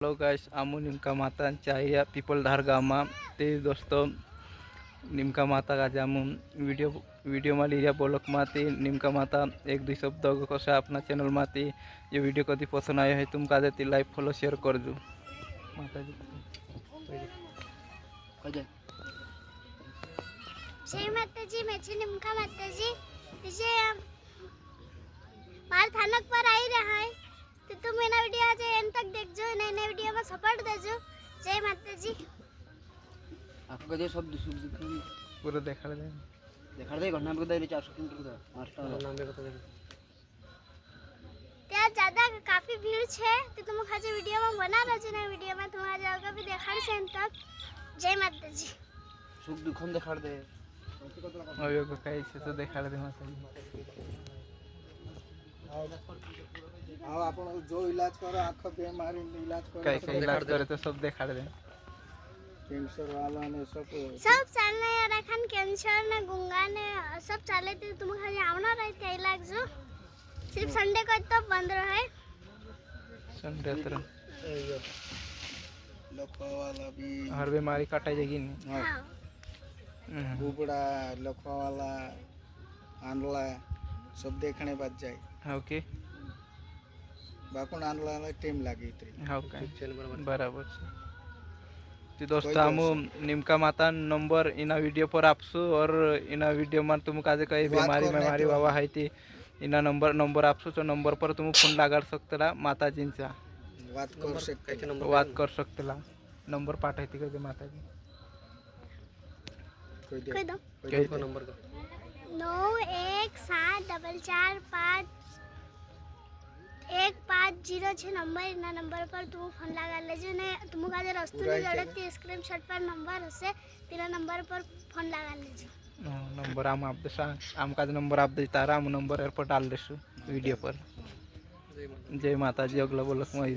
Hello guys, आमू निमका माता चाहिए people धार gamma ते दोस्तों निमका माता का जामू वीडियो में लिया बोलक माती निमका माता एक दुई शब्द कसा अपना चैनल माती ये वीडियो कभी पसंद आया है तुम का देती लाइक फॉलो शेयर कर दो माता जी। जय माता जी, मैं निमका माता जी तुझे मार थानक पर आई रहा है तो तुम मेरा वीडियो आज एंड तक देख जो, नए नए वीडियो में सपोर्ट दे जो। जय माता जी। आपको दे सब पूरा देखा दे घटना पे दे 400 किलोमीटर का मास्टर नाम पे बता दे त्या ज्यादा काफी भीड़ छे तो तुम आज वीडियो में बना रहो ना वीडियो में तुम आज आगे भी देखा से एंड तक। जय माता जी। सुख दुख हम देखा दे अभी को कहीं से तो देखा दे माता जी। आओ आप जो इलाज करो आँख बीमारी इलाज करो कैसे इलाज करे तो सब देखा दे कैंसर वाला ने सब चलने यार अखन कैंसर ने गुंगा ने सब चले थे तुम खाली आवना रहते इलाज जो सिर्फ संडे को तो बंद रहे संडे तरह लखवा वाला भी हर बीमारी काटा जाएगी नहीं। हाँ बुबड़ा लखवा वाला आंधला सब देखने बच जाए। ओके बाकुन आंधला वाला टाइम लागे इतनी हाँ बराबर तो दोस्तों हम निमका माता नंबर इना वीडियो पर आपसू और इना वीडियो में तुम काजे कहीं बीमारी बाबा है थी इना नंबर आपसू तो नंबर पर तुम फोन लगा सकते माता जींचा बात कर सकते नंबर पाठायती कधी माता जी कोई दो कोई नंबर का 9174551506 नंबर इना नंबर पर तुम फोन लगा ले जो ने तुम का रस्तु ની जरूरत थी स्क्रीनशॉट पर नंबर हसे तेरा नंबर पर फोन लगा ले जो नंबर आम आप दे आम का नंबर आप दे तारा हम नंबर पर डाल देसु वीडियो पर। जय माता जी अगला बोलक माई